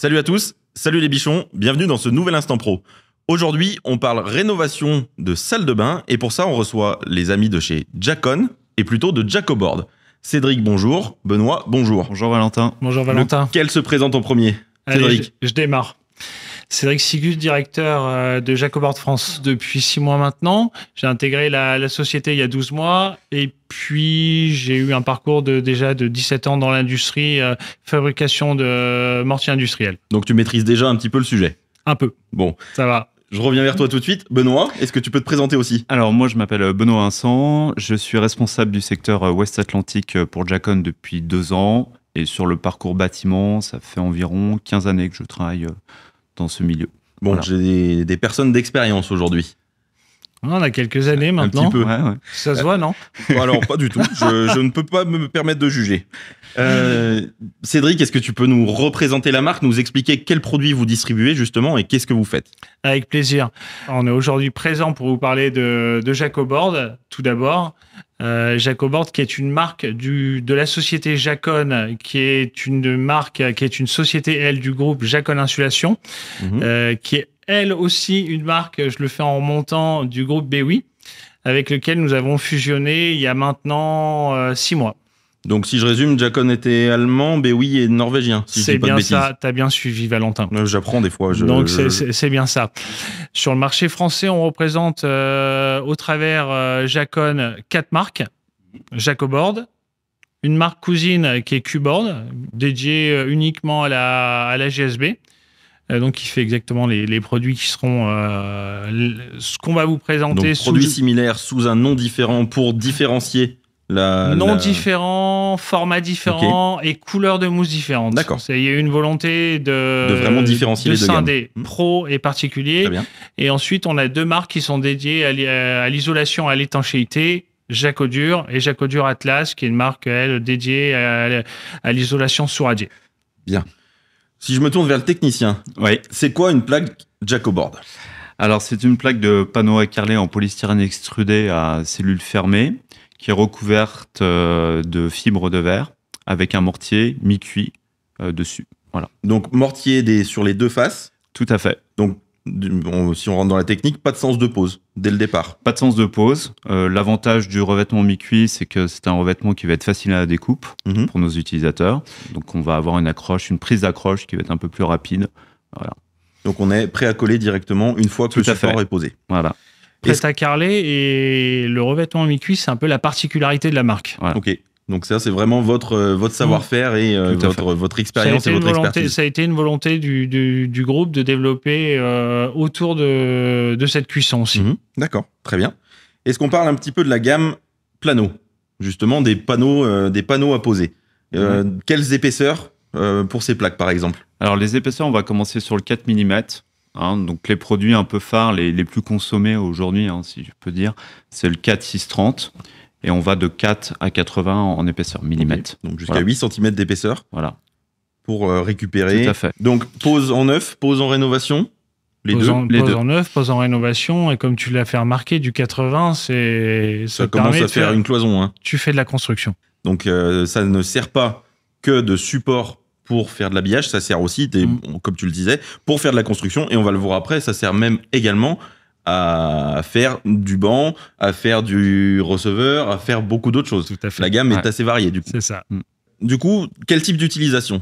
Salut à tous, salut les bichons, bienvenue dans ce nouvel Instant Pro. Aujourd'hui, on parle rénovation de salle de bain et pour ça, on reçoit les amis de chez Jacon et plutôt de Jacoboard. Cédric, bonjour. Benoît, bonjour. Bonjour Valentin. Bonjour Valentin. Lequel se présente en premier? Allez, Cédric. je démarre. Cédric Sigus, directeur de Jacoboard France depuis 6 mois maintenant. J'ai intégré la société il y a 12 mois et puis j'ai eu un parcours déjà de 17 ans dans l'industrie, fabrication de mortier industriel. Donc tu maîtrises déjà un petit peu le sujet. Un peu. Bon, Ça va. je reviens vers toi tout de suite. Benoît, est-ce que tu peux te présenter aussi? Alors moi je m'appelle Benoît Vincent, je suis responsable du secteur Ouest Atlantique pour Jacon depuis 2 ans et sur le parcours bâtiment, ça fait environ 15 années que je travaille dans ce milieu. Bon, Voilà. j'ai des personnes d'expérience aujourd'hui. On a quelques années Un maintenant. petit peu. Ouais. Ça se voit, non? Bon, alors, pas du tout. Je ne peux pas me permettre de juger. Cédric, est-ce que tu peux nous représenter la marque, nous expliquer quels produits vous distribuez justement et qu'est-ce que vous faites? Avec plaisir. On est aujourd'hui présent pour vous parler de Jacoboard, tout d'abord. Jacoboard, qui est une marque de la société Jacon, qui est une marque, qui est une société, elle, du groupe Jacon Insulation, qui est, elle aussi, une marque, je le fais en remontant, du groupe BWI, avec lequel nous avons fusionné il y a maintenant 6 mois. Donc, si je résume, Jacon était allemand, BWI est norvégien, si je C'est dis pas de bien bêtises. ça, t'as bien suivi, Valentin. J'apprends des fois. Donc, c'est bien ça. Sur le marché français, on représente au travers Jacon 4 marques. Jacoboard, une marque cousine qui est Qboard, dédiée uniquement à la GSB. Donc, qui fait exactement les produits qui seront ce qu'on va vous présenter. Donc, produits similaires sous un nom différent pour différencier nom différent, format différent et couleur de mousse différente. D'accord. Il y a eu une volonté de vraiment différencier les deux scinder gammes. pro et particulier. Très bien. Et ensuite, on a 2 marques qui sont dédiées à l'isolation, à l'étanchéité. Jacodur et Jacodur Atlas, qui est une marque, elle, dédiée à l'isolation sous radier. Bien. Si je me tourne vers le technicien, Oui. c'est quoi une plaque Jacoboard? Alors c'est une plaque de panneau à carreler en polystyrène extrudé à cellule fermée qui est recouverte de fibres de verre avec un mortier mi-cuit dessus. Voilà. Donc, mortier sur les 2 faces. Tout à fait. Donc, si on rentre dans la technique, pas de sens de pose dès le départ. Pas de sens de pose. L'avantage du revêtement mi-cuit, c'est que c'est un revêtement qui va être facile à la découpe pour nos utilisateurs. Donc on va avoir une prise d'accroche qui va être un peu plus rapide. Voilà. Donc, on est prêt à coller directement une fois que Tout le à support fait. est posé. Voilà. Prêt à carreler, et le revêtement mi-cuit, c'est un peu la particularité de la marque. Voilà. Ok. Donc, ça, c'est vraiment votre savoir-faire et Tout à fait. votre expérience et votre expertise. Ça a été une volonté du groupe de développer autour de cette cuisson aussi. D'accord, très bien. Est-ce qu'on parle un petit peu de la gamme plano, justement des panneaux à poser? Quelles épaisseurs pour ces plaques, par exemple? Alors les épaisseurs, on va commencer sur le 4 mm. Donc les produits un peu phares, les plus consommés aujourd'hui, si je peux dire, c'est le 4-6-30. Et on va de 4 à 80 en épaisseur, millimètres. Donc jusqu'à Voilà. 8 cm d'épaisseur Voilà. pour récupérer. Tout à fait. Donc pose en neuf, pose en rénovation, les Pose deux. en neuf, pose en rénovation, et comme tu l'as fait remarquer, du 80, Ça commence à faire une cloison. Hein. Tu fais de la construction. Donc ça ne sert pas que de support pour faire de l'habillage, ça sert aussi, comme tu le disais, pour faire de la construction. Et on va le voir après, ça sert même également à faire du banc, à faire du receveur, à faire beaucoup d'autres choses. Tout à fait. La gamme est assez variée du coup. C'est ça. Du coup, quel type d'utilisation?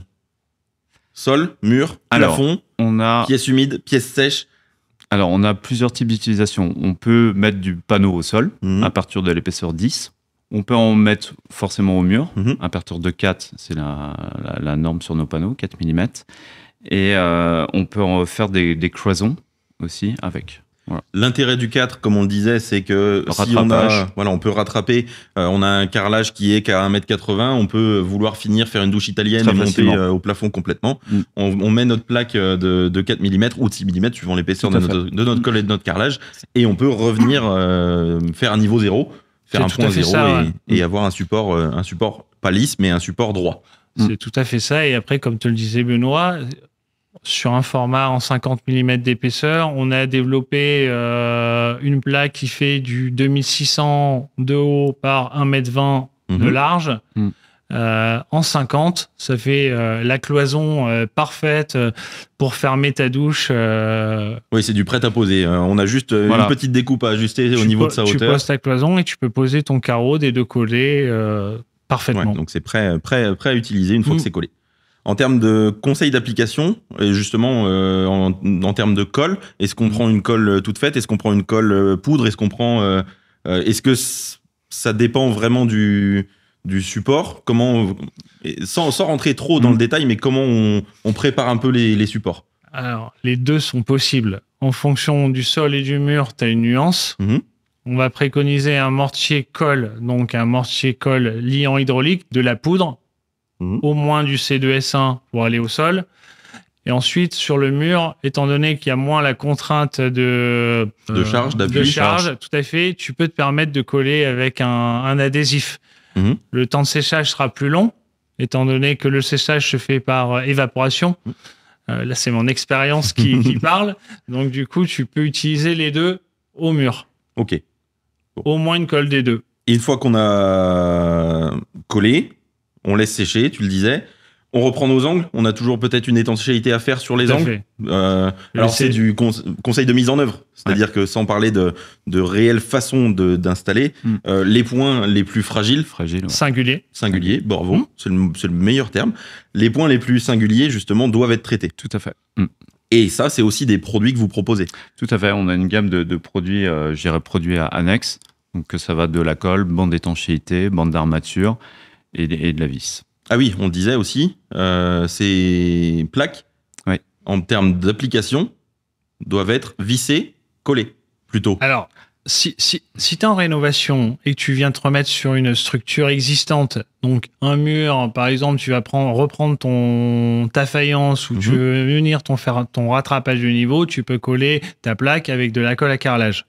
Sol, mur, Alors, plafond, on a pièce sèche. Alors, on a plusieurs types d'utilisation. On peut mettre du panneau au sol à partir de l'épaisseur 10. On peut en mettre forcément au mur. À partir de 4, c'est la norme sur nos panneaux, 4 mm. Et on peut en faire des cloisons aussi avec. Voilà. L'intérêt du 4, comme on le disait, c'est que si on peut rattraper, on a un carrelage qui est qu'à 1,80 m, on peut vouloir faire une douche italienne et monter au plafond complètement. On met notre plaque de 4 mm ou de 6 mm, suivant l'épaisseur de notre colle et de notre carrelage, et on peut revenir faire un niveau 0, faire un point 0 et avoir un support pas lisse, mais un support droit. C'est tout à fait ça. Et après, comme te le disait Benoît, sur un format en 50 mm d'épaisseur, on a développé une plaque qui fait du 2600 de haut par 1,20 m de large, en 50. Ça fait la cloison parfaite pour fermer ta douche. Oui, c'est du prêt à poser. On a juste une petite découpe à ajuster au niveau de sa hauteur. Tu poses ta cloison et tu peux poser ton carreau des deux côtés parfaitement. Ouais, donc c'est prêt à utiliser une fois que c'est collé. En termes de conseils d'application, et justement en termes de colle, est-ce qu'on prend une colle toute faite? Est-ce qu'on prend une colle poudre? Est-ce qu'on prend est-ce que ça dépend vraiment du support? Comment, sans rentrer trop dans le détail, mais comment on prépare un peu les supports? Alors, les deux sont possibles. En fonction du sol et du mur, tu as une nuance. On va préconiser un mortier-colle, donc un mortier-colle liant hydraulique, de la poudre, au moins du C2S1 pour aller au sol. Et ensuite, sur le mur, étant donné qu'il y a moins la contrainte de charge, d'appui. De charge, tout à fait, tu peux te permettre de coller avec un adhésif. Le temps de séchage sera plus long, étant donné que le séchage se fait par évaporation. Là, c'est mon expérience qui parle. Donc, du coup, tu peux utiliser les deux au mur. OK. Bon. Au moins une colle des deux. Et une fois qu'on a collé, on laisse sécher, tu le disais. On reprend nos angles. On a toujours peut-être une étanchéité à faire sur les angles. Alors, c'est du conseil de mise en œuvre. C'est-à-dire que sans parler de réelle façon d'installer, les points les plus fragiles, singuliers, Borvo, c'est le meilleur terme. Les points les plus singuliers, justement, doivent être traités. Tout à fait. Et ça, c'est aussi des produits que vous proposez. Tout à fait. On a une gamme de produits, je dirais produits annexes. Donc, ça va de la colle, bande d'étanchéité, bande d'armature et de la vis. Ah oui, on le disait aussi, ces plaques, en termes d'application, doivent être vissées, collées, plutôt. Alors, si tu es en rénovation et que tu viens te remettre sur une structure existante, donc un mur, par exemple, tu vas reprendre ta faïence ou tu veux venir faire ton rattrapage de niveau, tu peux coller ta plaque avec de la colle à carrelage.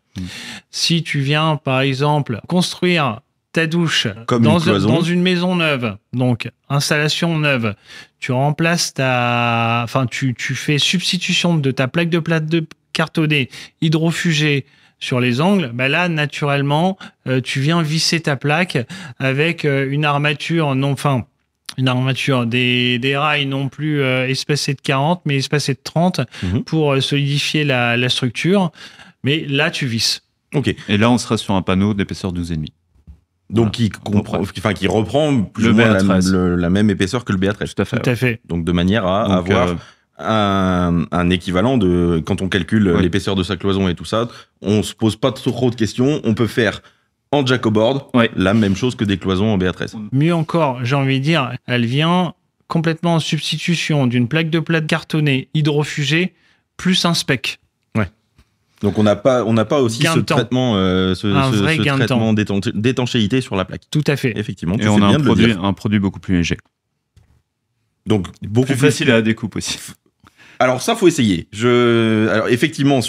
Si tu viens, par exemple, construire ta douche dans une maison neuve, donc installation neuve, tu remplaces tu fais substitution de ta plaque de cartonnée hydrofugée sur les angles, là naturellement tu viens visser ta plaque avec une armature des rails non plus espacés de 40 mais espacés de 30 pour solidifier la structure, mais là tu visses. Ok. Et là on sera sur un panneau d'épaisseur 12,5. Donc, qui reprend plus ou moins la même épaisseur que le BA13. Tout à fait. Donc, de manière à avoir un équivalent de... Quand on calcule l'épaisseur de sa cloison et tout ça, on se pose pas trop de questions. On peut faire en Jacoboard la même chose que des cloisons en BA13. Mieux encore, j'ai envie de dire, elle vient complètement en substitution d'une plaque de plate cartonnée hydrofugée plus un spec. Donc on n'a pas aussi ce traitement, traitement d'étanchéité sur la plaque. Tout à fait. Effectivement. Et on a un produit beaucoup plus léger. Donc beaucoup plus facile à la découpe aussi. Alors ça, faut essayer. Alors effectivement,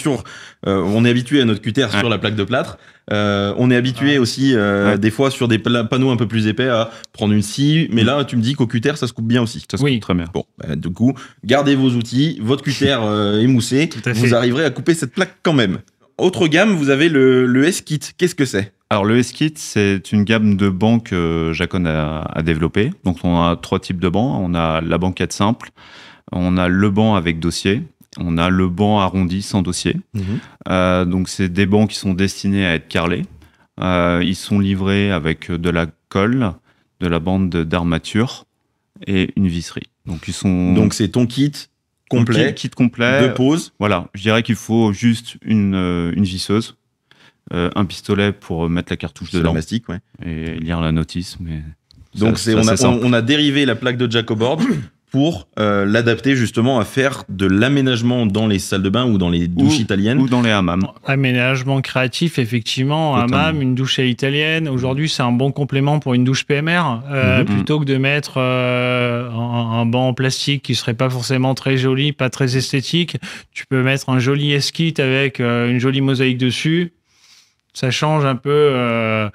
on est habitué à notre cutter sur la plaque de plâtre. On est habitué aussi des fois sur des panneaux un peu plus épais à prendre une scie. Mais là, tu me dis qu'au cutter, ça se coupe bien aussi. Ça se coupe très bien. Bon, du coup, gardez vos outils, votre cutter émoussé, vous arriverez à couper cette plaque quand même. Autre gamme, vous avez le S-Kit. Qu'est-ce que c'est? Alors le S-Kit, c'est une gamme de bancs que Jacon a développé. Donc on a 3 types de bancs. On a la banquette simple. On a le banc avec dossier, on a le banc arrondi sans dossier. Donc, c'est des bancs qui sont destinés à être carrelés. Ils sont livrés avec de la colle, de la bande d'armature et une visserie. Donc, c'est ton kit complet, de pose. Voilà, je dirais qu'il faut juste une visseuse, un pistolet pour mettre la cartouche dedans. C'est la mastic, et lire la notice. Mais donc, on a dérivé la plaque de Jacoboard pour l'adapter justement à faire de l'aménagement dans les salles de bain ou dans les douches italiennes. Ou dans les hammams. Aménagement créatif, effectivement. Hammam, une douche à l'italienne. Aujourd'hui, c'est un bon complément pour une douche PMR. Plutôt que de mettre un banc en plastique qui serait pas forcément très joli, pas très esthétique, tu peux mettre un joli S-Kit avec une jolie mosaïque dessus. Ça change un peu...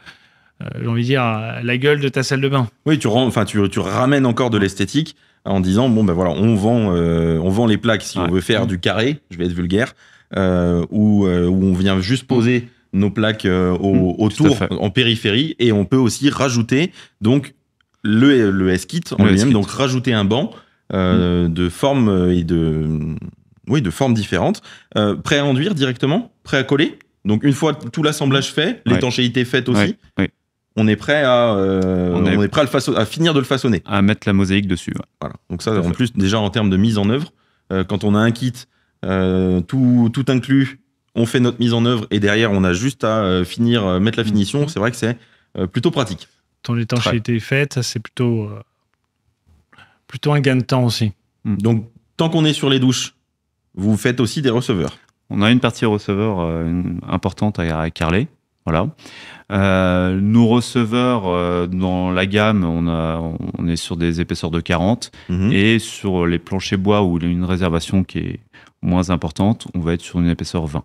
j'ai envie de dire, la gueule de ta salle de bain. Oui, tu ramènes encore de l'esthétique en disant, on vend les plaques si on veut faire du carré, je vais être vulgaire, où on vient juste poser nos plaques autour, en périphérie, et on peut aussi rajouter donc le S-Kit en lui-même, donc rajouter un banc de forme et de formes différentes, prêt à enduire directement, prêt à coller. Donc une fois tout l'assemblage fait, l'étanchéité faite aussi, on est prêt à finir de le façonner, à mettre la mosaïque dessus. Voilà. Donc ça, en plus, déjà en termes de mise en œuvre, quand on a un kit tout inclus, on fait notre mise en œuvre et derrière on a juste à mettre la finition. C'est vrai que c'est plutôt pratique. Quand l'étanchéité est faite, ça c'est plutôt un gain de temps aussi. Donc tant qu'on est sur les douches, vous faites aussi des receveurs. On a une partie receveur importante à carreler. Voilà. Nos receveurs, dans la gamme, on est sur des épaisseurs de 40 et sur les planchers bois où il y a une réservation qui est moins importante, on va être sur une épaisseur 20.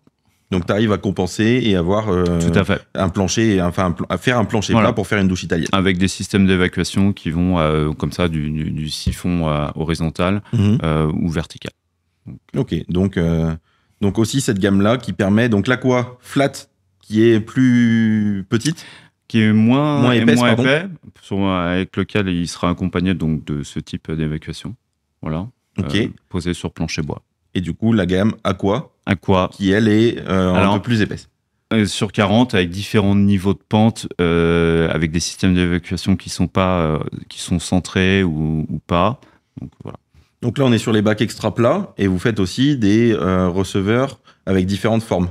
Donc tu arrives à compenser et avoir tout à fait. Un plancher, à faire un plancher plat pour faire une douche italienne. Avec des systèmes d'évacuation qui vont comme ça du siphon horizontal ou vertical. Ok, donc aussi cette gamme-là qui permet, donc l'Aqua Flat qui est plus petite, qui est moins épais, avec lequel il sera accompagné donc de ce type d'évacuation, voilà, posé sur plancher bois. Et du coup la gamme Aqua, qui elle est un peu plus épaisse. Sur 40 avec différents niveaux de pente, avec des systèmes d'évacuation qui sont centrés ou pas. Donc voilà. Donc là on est sur les bacs extra plats et vous faites aussi des receveurs avec différentes formes.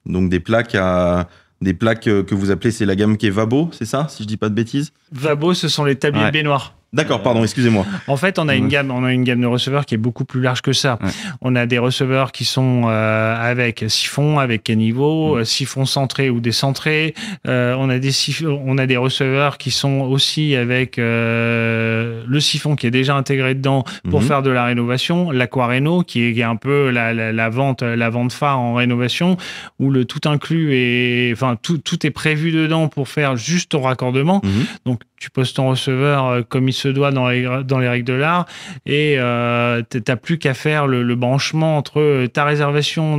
Donc des plaques que vous appelez, c'est la gamme qui est Vabo, c'est ça, si je dis pas de bêtises? Vabo, ce sont les tabliers de baignoire. D'accord, pardon, excusez-moi. En fait, on a une gamme de receveurs qui est beaucoup plus large que ça. Ouais. On a des receveurs qui sont avec siphon, avec caniveau, siphon centré ou décentré. On a des receveurs qui sont aussi avec le siphon qui est déjà intégré dedans pour faire de la rénovation. L'Aqua-Réno, qui est un peu la vente phare en rénovation, où le tout inclus tout est prévu dedans pour faire juste ton raccordement. Donc tu poses ton receveur comme il se doit dans les règles de l'art et t'as plus qu'à faire le branchement entre ta réservation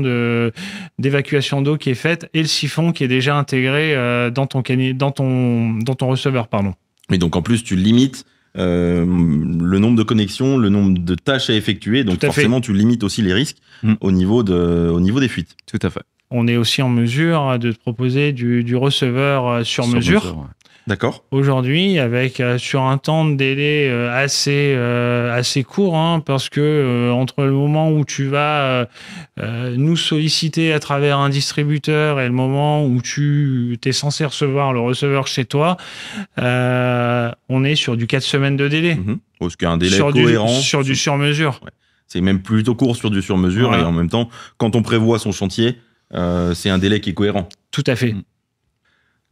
d'évacuation d'eau qui est faite et le siphon qui est déjà intégré dans ton receveur, pardon. Et donc en plus tu limites le nombre de connexions, le nombre de tâches à effectuer, donc forcément tu limites aussi les risques au niveau des fuites. Tout à fait. On est aussi en mesure de te proposer du receveur sur mesure. D'accord. Aujourd'hui, sur un temps de délai assez court, parce que entre le moment où tu vas nous solliciter à travers un distributeur et le moment où tu es censé recevoir le receveur chez toi, on est sur du 4 semaines de délai. Parce qu'il y a un délai cohérent. Sur du sur-mesure. Ouais. C'est même plutôt court sur du sur-mesure et en même temps, quand on prévoit son chantier, c'est un délai qui est cohérent. Tout à fait.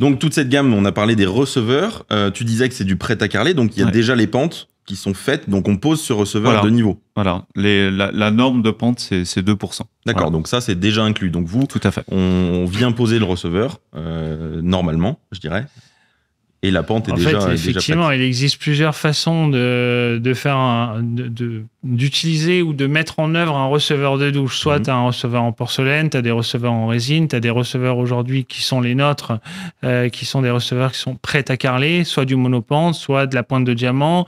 Donc, toute cette gamme, on a parlé des receveurs. Tu disais que c'est du prêt à carreler, donc il y a déjà les pentes qui sont faites. Donc, on pose ce receveur de niveau. Voilà. La norme de pente, c'est 2%. D'accord, donc ça, c'est déjà inclus. Donc, vous, tout à fait. On vient poser le receveur, normalement, je dirais. Et la pente est déjà effectivement, prête. Il existe plusieurs façons d'utiliser ou de mettre en œuvre un receveur de douche. Soit tu as un receveur en porcelaine, tu as des receveurs en résine, tu as des receveurs aujourd'hui qui sont les nôtres, qui sont des receveurs qui sont prêts à carreler, soit du monopente, soit de la pointe de diamant,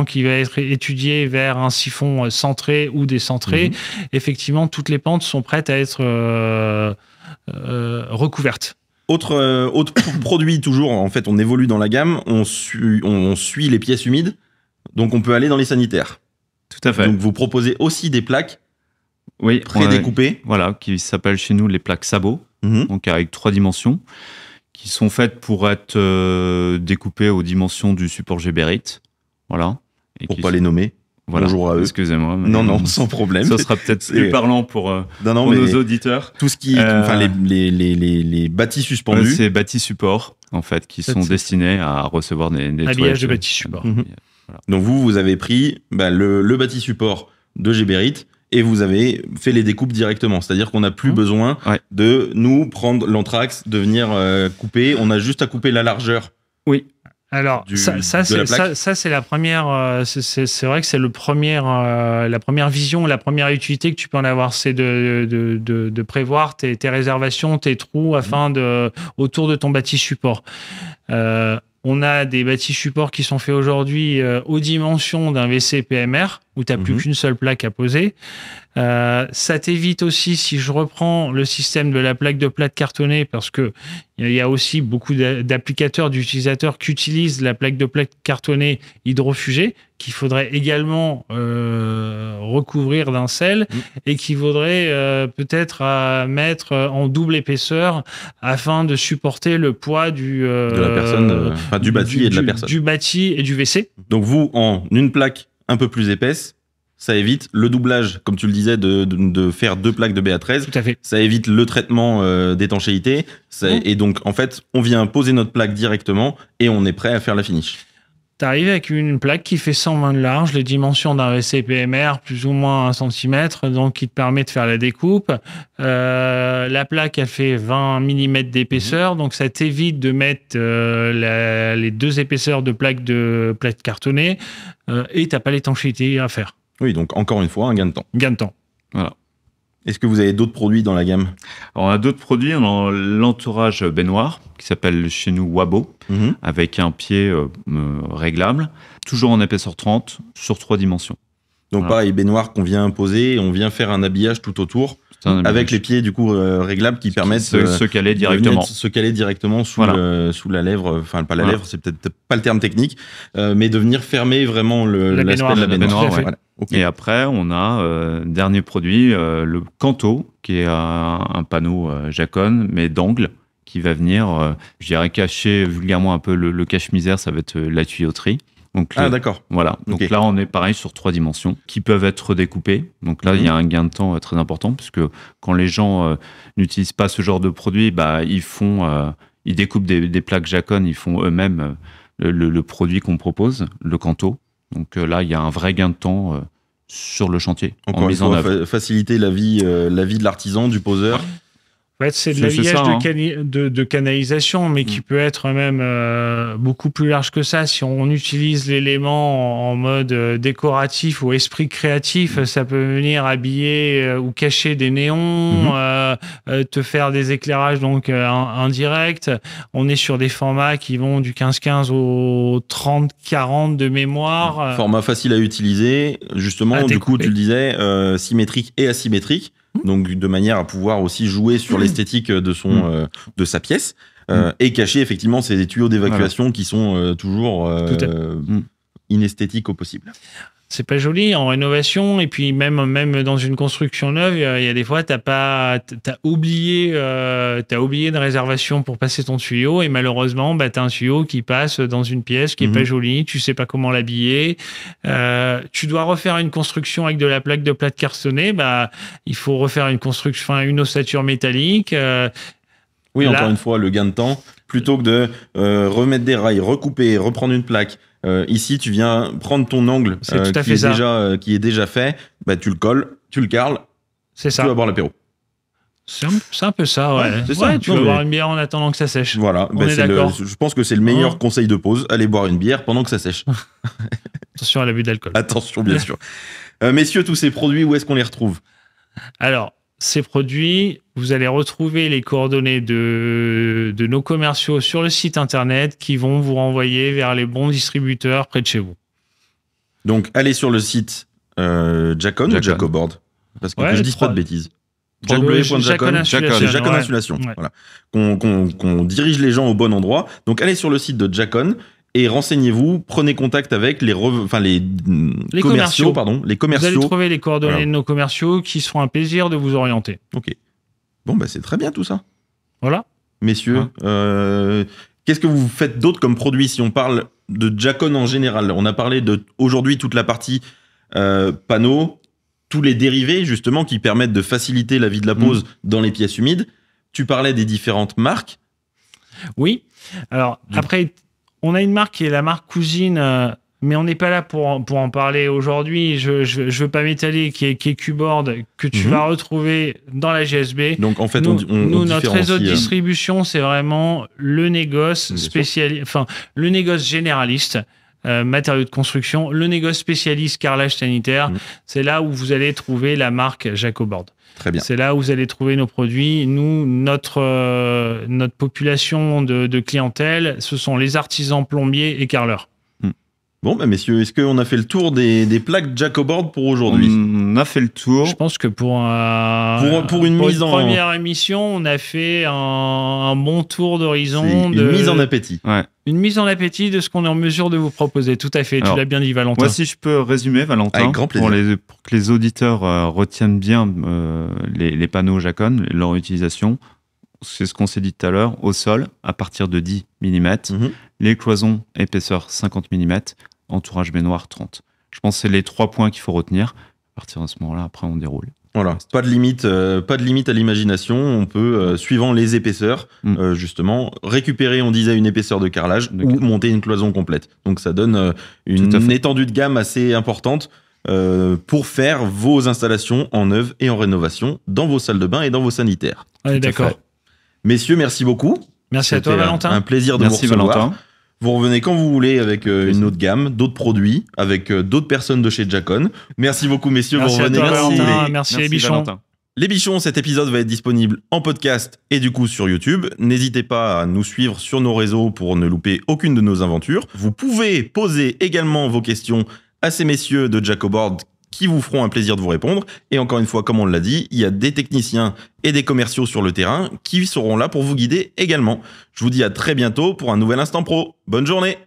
qui va être étudiée vers un siphon centré ou décentré. Effectivement, toutes les pentes sont prêtes à être recouvertes. Autre produit, toujours, en fait, on évolue dans la gamme, on suit les pièces humides, donc on peut aller dans les sanitaires. Tout à fait. Donc vous proposez aussi des plaques prédécoupées. Voilà, qui s'appellent chez nous les plaques sabots, donc avec 3 dimensions, qui sont faites pour être découpées aux dimensions du support Geberit. Voilà. Et pour pas les nommer. Voilà. Bonjour à eux. Excusez-moi. Non, sans problème. Ça sera peut-être plus parlant pour nos auditeurs. Tout ce qui, les bâtis suspendus. C'est bâtis support, en fait, qui sont destinés à recevoir des habillages de bâtis support. Voilà. Donc vous avez pris le bâti support de Geberit et vous avez fait les découpes directement. C'est-à-dire qu'on n'a plus besoin de nous prendre l'anthrax, de venir couper. On a juste à couper la largeur. Oui. Alors, ça c'est la première. C'est vrai que c'est la première vision, la première utilité que tu peux en avoir, c'est de prévoir tes réservations, tes trous autour de ton bâti support. On a des bâtis supports qui sont faits aujourd'hui aux dimensions d'un WC PMR, où tu n'as plus qu'une seule plaque à poser. Ça t'évite aussi, si je reprends le système de la plaque de plate cartonnée, parce que il y a aussi beaucoup d'applicateurs, d'utilisateurs qui utilisent la plaque de plate cartonnée hydrofugée, qu'il faudrait également recouvrir d'un sel et qu'il faudrait peut-être mettre en double épaisseur afin de supporter le poids de la personne, du bâti et de la personne. Du bâti et du WC. Donc vous, en une plaque un peu plus épaisse, ça évite le doublage, comme tu le disais, de faire 2 plaques de BA13. Tout à fait. Ça évite le traitement d'étanchéité. Et donc, en fait, on vient poser notre plaque directement et on est prêt à faire la finish. Tu arrives avec une plaque qui fait 120 de large, les dimensions d'un WC PMR, plus ou moins 1 cm, donc qui te permet de faire la découpe. La plaque, elle fait 20 mm d'épaisseur, donc ça t'évite de mettre les 2 épaisseurs de plaque cartonnée et tu n'as pas l'étanchéité à faire. Oui, donc encore une fois, un gain de temps. Gain de temps. Voilà. Est-ce que vous avez d'autres produits dans la gamme? Alors, on a d'autres produits. On a l'entourage baignoire qui s'appelle chez nous Wabo, avec un pied réglable, toujours en épaisseur 30 sur 3 dimensions. Donc pareil, baignoire qu'on vient poser, on vient faire un habillage tout autour avec les pieds du coup réglables qui permettent de se caler directement. Se caler directement sous la lèvre, enfin pas la lèvre, c'est peut-être pas le terme technique, mais de venir fermer vraiment l'aspect de la baignoire. Voilà. Okay. Et après, on a dernier produit, le Kanto, qui est un panneau Jacon, mais d'angle, qui va venir, je dirais, cacher vulgairement un peu le cache-misère, ça va être la tuyauterie. Donc, d'accord. Voilà. Donc là, on est pareil sur 3 dimensions qui peuvent être découpées. Donc là, il y a un gain de temps très important, puisque quand les gens n'utilisent pas ce genre de produit, ils découpent des plaques Jacon, ils font eux-mêmes le produit qu'on propose, le Kanto. Donc là, il y a un vrai gain de temps sur le chantier. Encore une fois, faciliter la vie de l'artisan, du poseur. En fait, c'est de l'habillage de canalisation, mais qui peut être même beaucoup plus large que ça. Si on utilise l'élément en mode décoratif ou esprit créatif, ça peut venir habiller ou cacher des néons, te faire des éclairages donc indirects. On est sur des formats qui vont du 15-15 au 30-40 de mémoire. Format facile à utiliser, justement, du coup, tu le disais, symétrique et asymétrique. Donc de manière à pouvoir aussi jouer sur l'esthétique de sa pièce et cacher effectivement ces tuyaux d'évacuation qui sont toujours inesthétiques au possible. C'est pas joli en rénovation, et puis même dans une construction neuve, il y a des fois t'as oublié une réservation pour passer ton tuyau, et malheureusement t'as un tuyau qui passe dans une pièce qui est pas jolie, tu sais pas comment l'habiller, tu dois refaire une construction avec de la plaque de plate cartonnée, il faut refaire une ossature métallique. Oui, encore une fois, le gain de temps, plutôt que de remettre des rails, recouper, reprendre une plaque. Ici, tu viens prendre ton angle qui est déjà fait, tu le colles, tu le carles, tu vas boire l'apéro. C'est un peu ça, ouais. C'est ça, tu vas boire une bière en attendant que ça sèche. Voilà, je pense que c'est le meilleur conseil de pause, aller boire une bière pendant que ça sèche. Attention à l'abus d'alcool. Attention, bien sûr. Messieurs, tous ces produits, où est-ce qu'on les retrouve? Alors, ces produits, vous allez retrouver les coordonnées de nos commerciaux sur le site internet qui vont vous renvoyer vers les bons distributeurs près de chez vous. Donc, allez sur le site Jacon ou Jacoboard, parce que je dis pas de bêtises. Jacon Insulation. Voilà. Qu'on dirige les gens au bon endroit. Donc, allez sur le site de Jacon et renseignez-vous, prenez contact avec les commerciaux. Vous allez trouver les coordonnées de nos commerciaux qui seront un plaisir de vous orienter. Ok. Bon, c'est très bien tout ça. Voilà. Messieurs, qu'est-ce que vous faites d'autre comme produit si on parle de Jacon en général? On a parlé de aujourd'hui toute la partie panneaux, tous les dérivés justement qui permettent de faciliter la vie de la pose dans les pièces humides. Tu parlais des différentes marques. Oui. Alors après, on a une marque qui est la marque cousine, mais on n'est pas là pour en parler aujourd'hui. Je veux pas m'étaler, qui est Q-Board, que tu vas retrouver dans la GSB. Donc en fait, notre réseau de distribution, c'est vraiment le négoce le négoce généraliste. matériaux de construction, le négoce spécialiste carrelage sanitaire. C'est là où vous allez trouver la marque Jacobord. Très bien. C'est là où vous allez trouver nos produits. Nous, notre population de clientèle, ce sont les artisans plombiers et carreleurs. Bon, bah, messieurs, est-ce qu'on a fait le tour des plaques Jacobord pour aujourd'hui? On a fait le tour. Je pense que pour une première émission, on a fait un bon tour d'horizon. Une mise en appétit. Ouais. Une mise en appétit de ce qu'on est en mesure de vous proposer. Tout à fait, tu l'as bien dit, Valentin. Moi, si je peux résumer, Valentin, avec grand plaisir. Pour que les auditeurs retiennent bien les panneaux Jacon, leur utilisation. C'est ce qu'on s'est dit tout à l'heure, au sol, à partir de 10 mm, les cloisons épaisseur 50 mm, entourage baignoire 30. Je pense que c'est les 3 points qu'il faut retenir. À partir de ce moment-là, après, on déroule. Voilà, pas de limite à l'imagination. On peut, suivant les épaisseurs, justement, récupérer, on disait, une épaisseur de carrelage ou monter une cloison complète. Donc ça donne une étendue de gamme assez importante pour faire vos installations en neuve et en rénovation dans vos salles de bain et dans vos sanitaires. Ouais, d'accord. Messieurs, merci beaucoup. Merci à toi, Valentin. Un plaisir de vous recevoir. Valentin. Vous revenez quand vous voulez avec une autre gamme, d'autres produits, avec d'autres personnes de chez Jacon. Merci beaucoup, messieurs. Merci vous revenez. à toi, Valentin. Merci les bichons. Valentin. Les bichons, cet épisode va être disponible en podcast et du coup sur YouTube. N'hésitez pas à nous suivre sur nos réseaux pour ne louper aucune de nos aventures. Vous pouvez poser également vos questions à ces messieurs de Jacobord qui vous feront un plaisir de vous répondre. Et encore une fois, comme on l'a dit, il y a des techniciens et des commerciaux sur le terrain qui seront là pour vous guider également. Je vous dis à très bientôt pour un nouvel Instant Pro. Bonne journée!